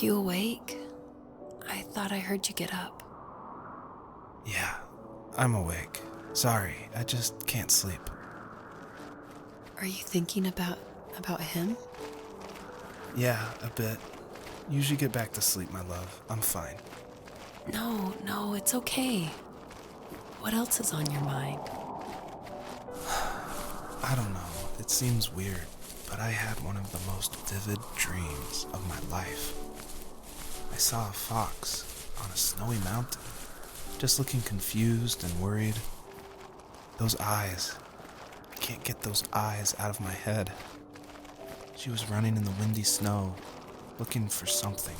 you awake? I thought I heard you get up. Yeah, I'm awake. Sorry, I just can't sleep. Are you thinking about him? Yeah, a bit. Usually get back to sleep, my love. I'm fine. No, it's okay. What else is on your mind? I don't know. It seems weird, but I had one of the most vivid dreams of my life. I saw a fox on a snowy mountain, just looking confused and worried. Those eyes. I can't get those eyes out of my head. She was running in the windy snow, looking for something.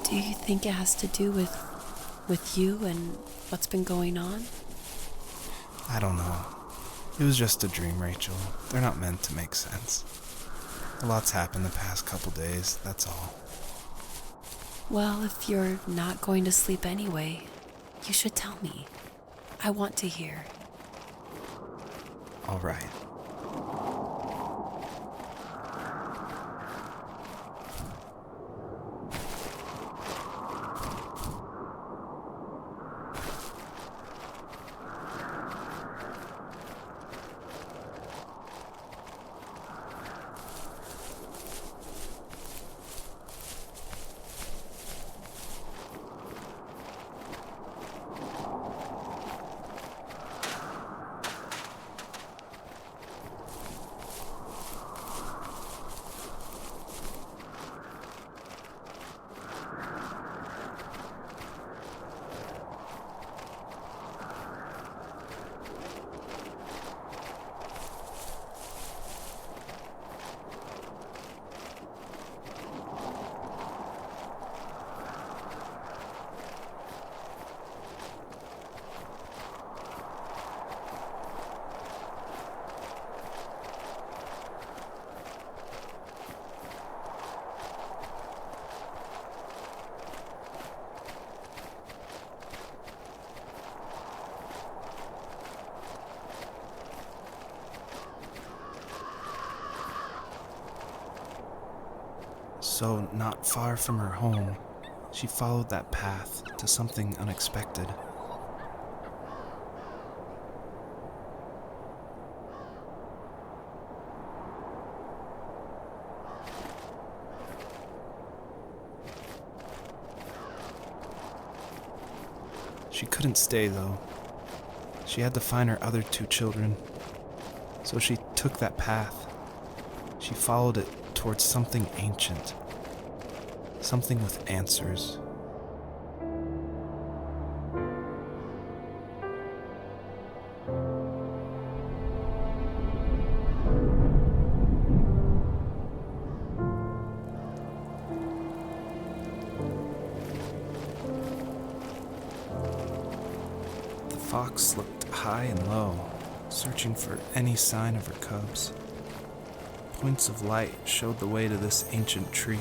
Do you think it has to do with you and what's been going on? I don't know. It was just a dream, Rachel. They're not meant to make sense. A lot's happened the past couple days, that's all. Well, if you're not going to sleep anyway, you should tell me. I want to hear. All right. So, not far from her home, she followed that path to something unexpected. She couldn't stay, though. She had to find her other 2 children. So she took that path. She followed it towards something ancient. Something with answers. The fox looked high and low, searching for any sign of her cubs. Points of light showed the way to this ancient tree.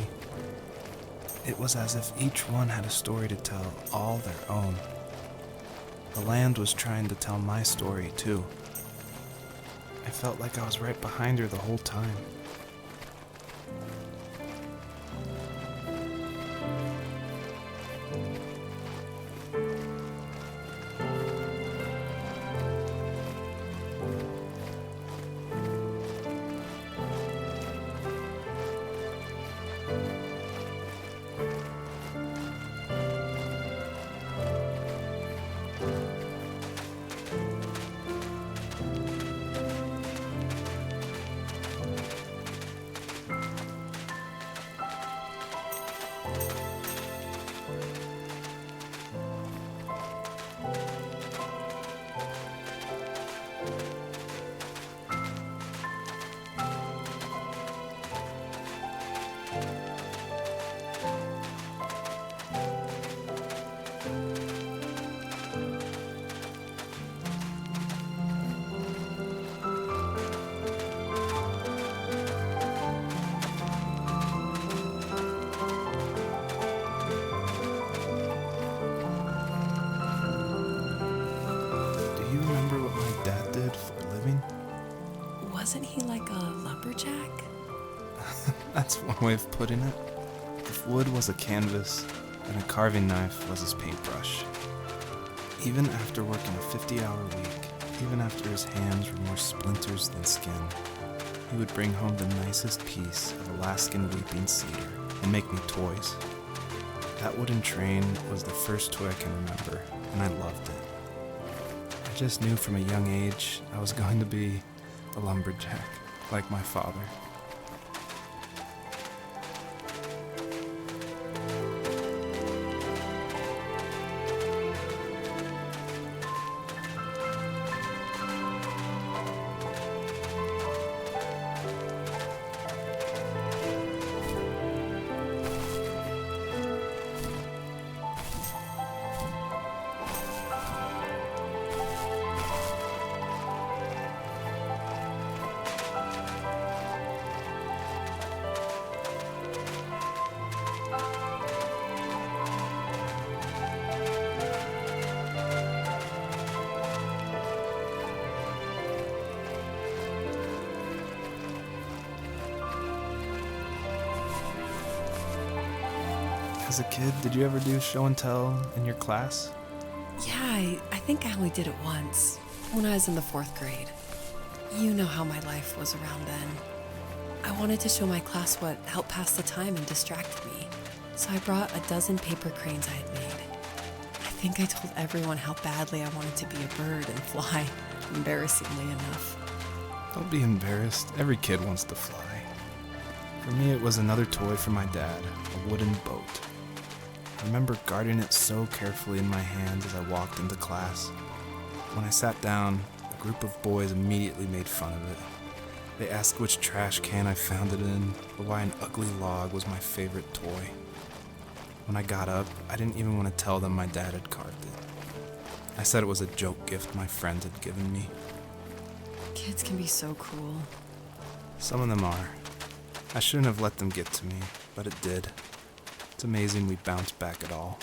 It was as if each one had a story to tell, all their own. The land was trying to tell my story, too. I felt like I was right behind her the whole time. Wasn't he like a lumberjack? That's one way of putting it. If if wood was a canvas, then a carving knife was his paintbrush. Even after working a 50-hour week, even after his hands were more splinters than skin, he would bring home the nicest piece of Alaskan weeping cedar and make me toys. That wooden train was the first toy I can remember, and I loved it. I just knew from a young age I was going to be a lumberjack, like my father. As a kid, did you ever do show and tell in your class? Yeah, I think I only did it once, when I was in the 4th grade. You know how my life was around then. I wanted to show my class what helped pass the time and distract me, so I brought a dozen paper cranes I had made. I think I told everyone how badly I wanted to be a bird and fly, embarrassingly enough. Don't be embarrassed. Every kid wants to fly. For me, it was another toy from my dad, a wooden boat. I remember guarding it so carefully in my hands as I walked into class. When I sat down, a group of boys immediately made fun of it. They asked which trash can I found it in, or why an ugly log was my favorite toy. When I got up, I didn't even want to tell them my dad had carved it. I said it was a joke gift my friends had given me. Kids can be so cruel. Some of them are. I shouldn't have let them get to me, but it did. It's amazing we bounced back at all.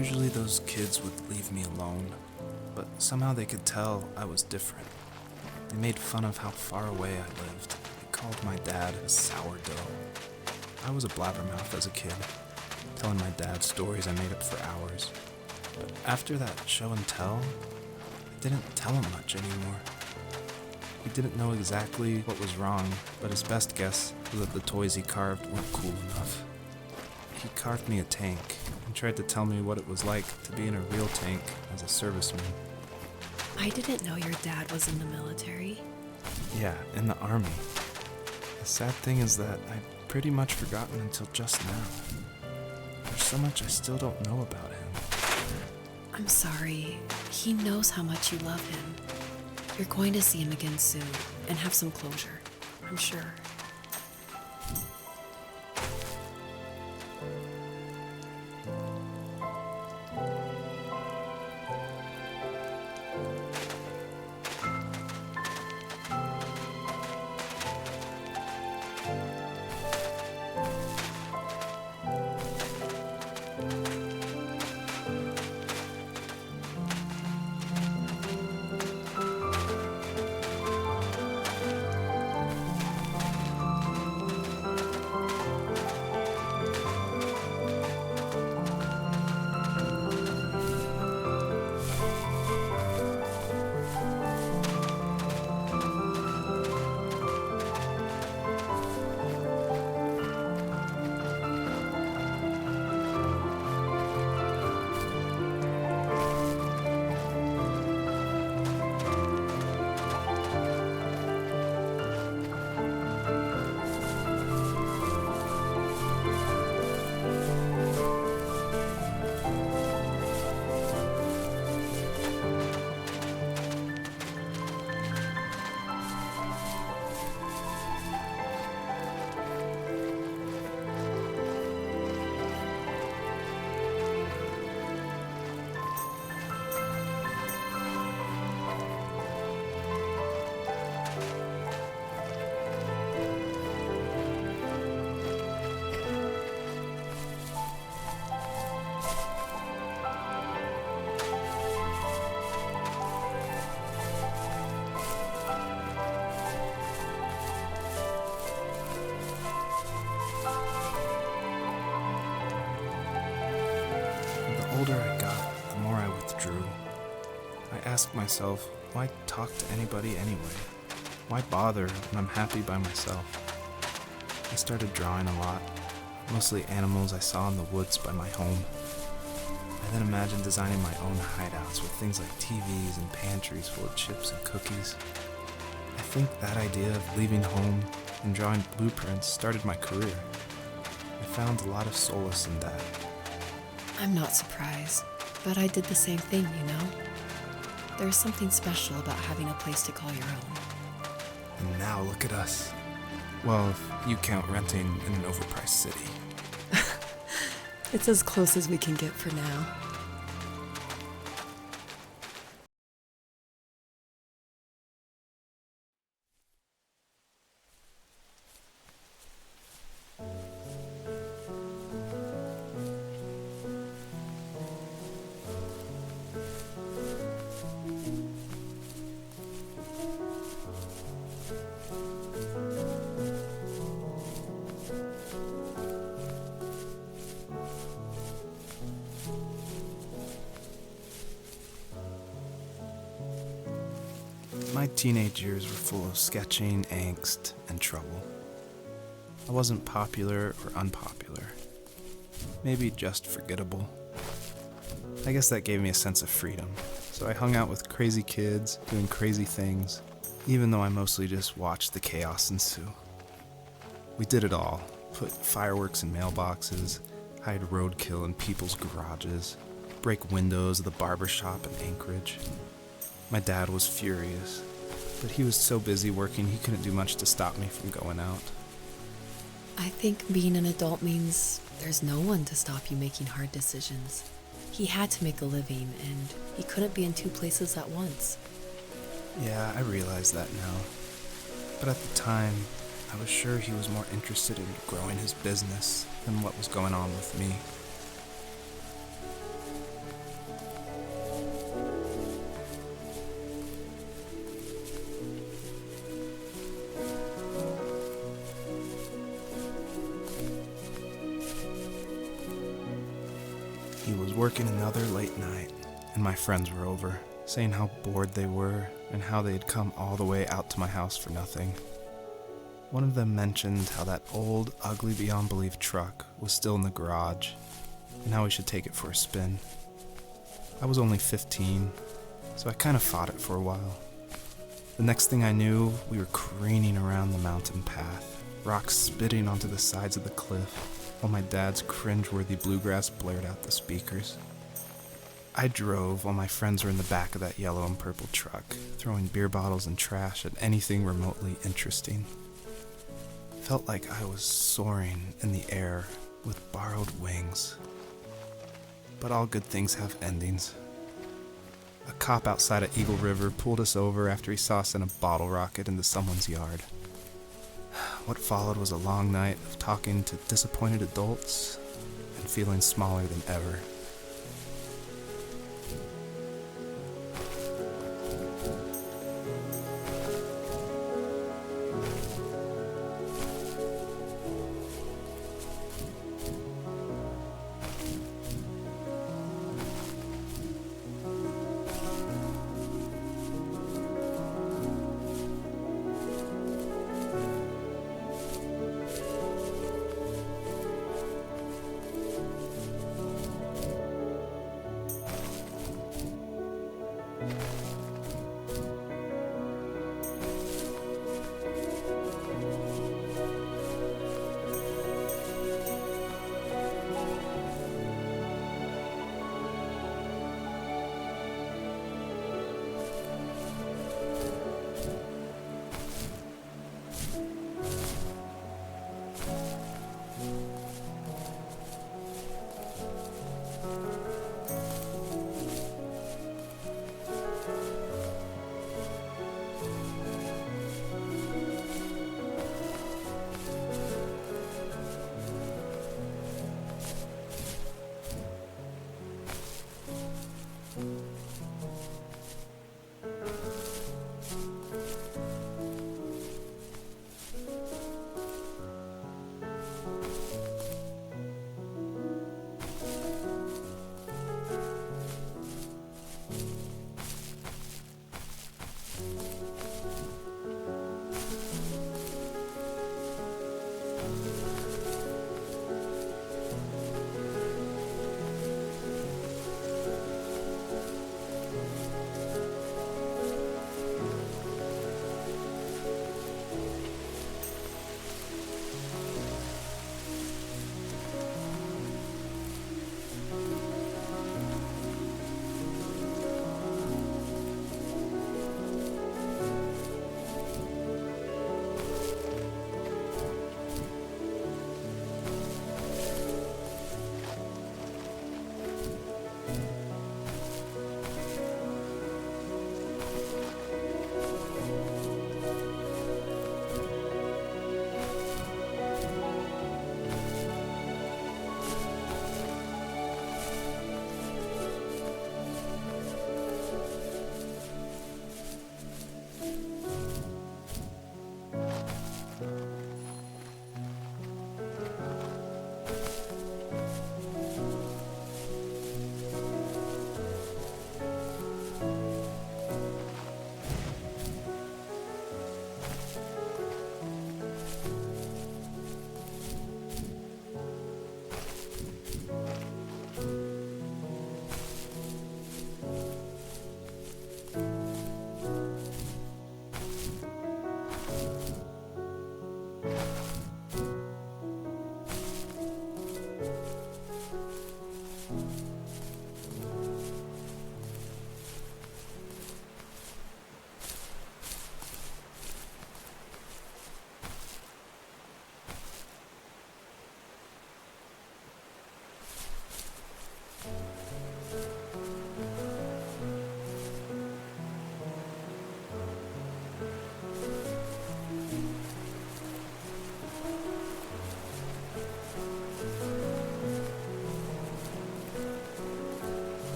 Usually those kids would leave me alone, but somehow they could tell I was different. They made fun of how far away I lived. They called my dad a sourdough. I was a blabbermouth as a kid, telling my dad stories I made up for hours. But after that show and tell, I didn't tell him much anymore. He didn't know exactly what was wrong, but his best guess was that the toys he carved weren't cool enough. He carved me a tank and tried to tell me what it was like to be in a real tank as a serviceman. I didn't know your dad was in the military. Yeah, in the army. The sad thing is that I'd pretty much forgotten until just now. There's so much I still don't know about him. I'm sorry. He knows how much you love him. You're going to see him again soon and have some closure, I'm sure. The older I got, the more I withdrew. I asked myself, why talk to anybody anyway? Why bother when I'm happy by myself? I started drawing a lot, mostly animals I saw in the woods by my home. I then imagined designing my own hideouts with things like TVs and pantries full of chips and cookies. I think that idea of leaving home and drawing blueprints started my career. I found a lot of solace in that. I'm not surprised, but I did the same thing, you know? There's something special about having a place to call your own. And now look at us. Well, if you count renting in an overpriced city. It's as close as we can get for now. My teenage years were full of sketching, angst, and trouble. I wasn't popular or unpopular. Maybe just forgettable. I guess that gave me a sense of freedom, so I hung out with crazy kids, doing crazy things, even though I mostly just watched the chaos ensue. We did it all. Put fireworks in mailboxes, hide roadkill in people's garages, break windows of the barber shop in Anchorage. My dad was furious, but he was so busy working he couldn't do much to stop me from going out. I think being an adult means there's no one to stop you making hard decisions. He had to make a living, and he couldn't be in two places at once. Yeah, I realize that now. But at the time, I was sure he was more interested in growing his business than what was going on with me. He was working another late night, and my friends were over, saying how bored they were and how they had come all the way out to my house for nothing. One of them mentioned how that old, ugly beyond belief truck was still in the garage, and how we should take it for a spin. I was only 15, so I kind of fought it for a while. The next thing I knew, we were careening around the mountain path, rocks spitting onto the sides of the cliff, while my dad's cringe-worthy bluegrass blared out the speakers. I drove while my friends were in the back of that yellow and purple truck, throwing beer bottles and trash at anything remotely interesting. Felt like I was soaring in the air with borrowed wings. But all good things have endings. A cop outside of Eagle River pulled us over after he saw us in a bottle rocket into someone's yard. What followed was a long night of talking to disappointed adults and feeling smaller than ever.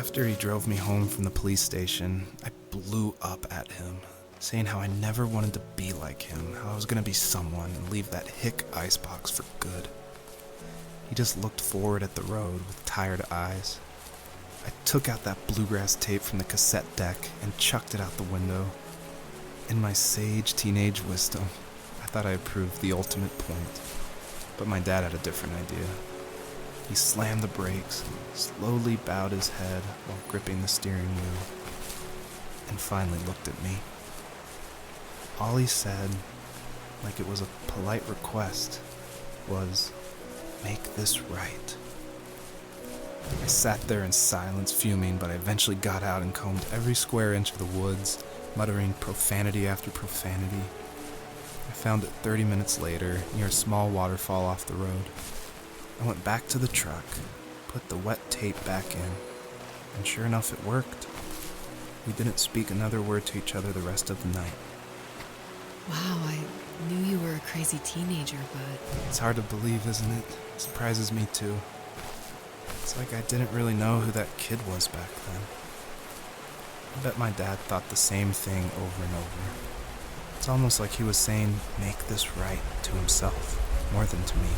After he drove me home from the police station, I blew up at him, saying how I never wanted to be like him, how I was going to be someone and leave that hick icebox for good. He just looked forward at the road with tired eyes. I took out that bluegrass tape from the cassette deck and chucked it out the window. In my sage teenage wisdom, I thought I had proved the ultimate point, but my dad had a different idea. He slammed the brakes, slowly bowed his head while gripping the steering wheel, and finally looked at me. All he said, like it was a polite request, was, "Make this right." I sat there in silence, fuming, but I eventually got out and combed every square inch of the woods, muttering profanity after profanity. I found it 30 minutes later, near a small waterfall off the road. I went back to the truck, put the wet tape back in, and sure enough, it worked. We didn't speak another word to each other the rest of the night. Wow, I knew you were a crazy teenager, but... It's hard to believe, isn't it? It surprises me too. It's like I didn't really know who that kid was back then. I bet my dad thought the same thing over and over. It's almost like he was saying, "Make this right," to himself, more than to me.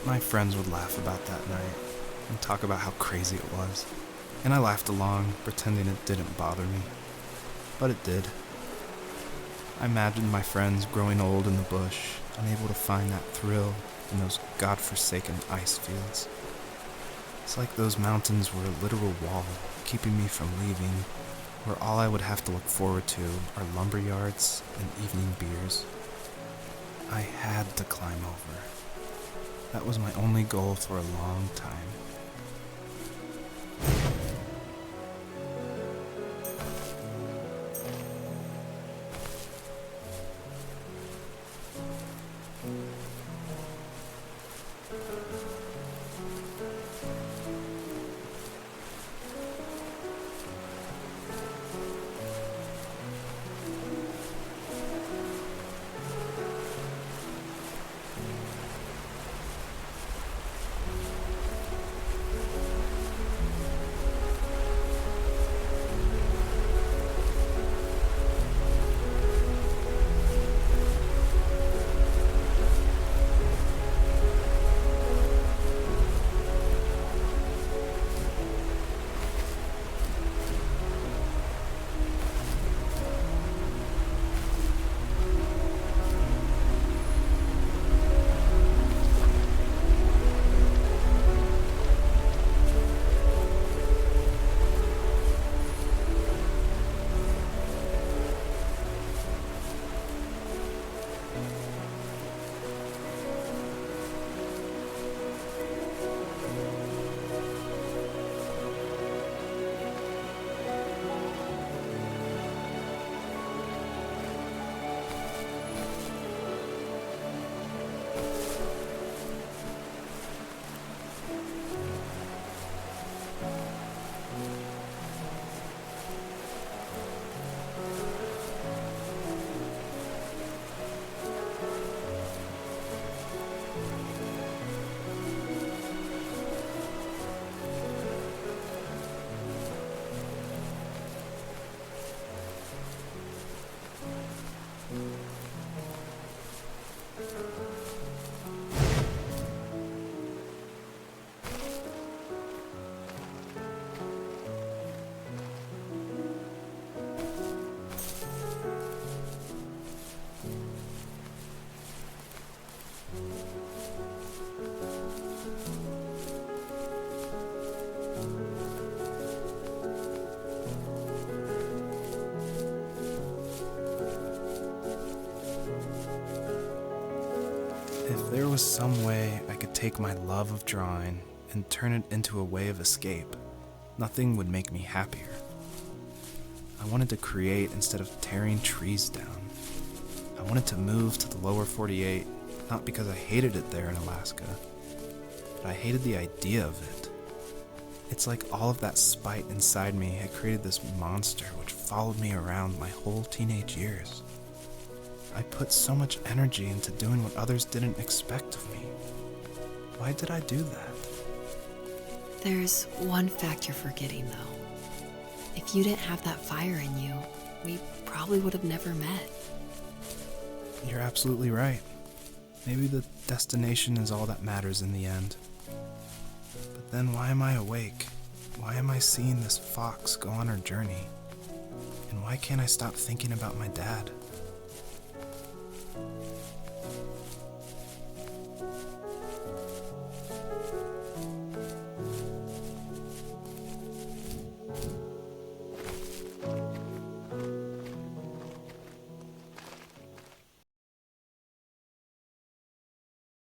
My friends would laugh about that night and talk about how crazy it was, and I laughed along, pretending it didn't bother me. But it did. I imagined my friends growing old in the bush, unable to find that thrill in those godforsaken ice fields. It's like those mountains were a literal wall, keeping me from leaving, where all I would have to look forward to are lumber yards and evening beers. I had to climb over. That was my only goal for a long time. If there was some way I could take my love of drawing and turn it into a way of escape, nothing would make me happier. I wanted to create instead of tearing trees down. I wanted to move to the lower 48, not because I hated it there in Alaska, but I hated the idea of it. It's like all of that spite inside me had created this monster which followed me around my whole teenage years. I put so much energy into doing what others didn't expect of me. Why did I do that? There's one fact you're forgetting, though. If you didn't have that fire in you, we probably would have never met. You're absolutely right. Maybe the destination is all that matters in the end. But then why am I awake? Why am I seeing this fox go on her journey? And why can't I stop thinking about my dad?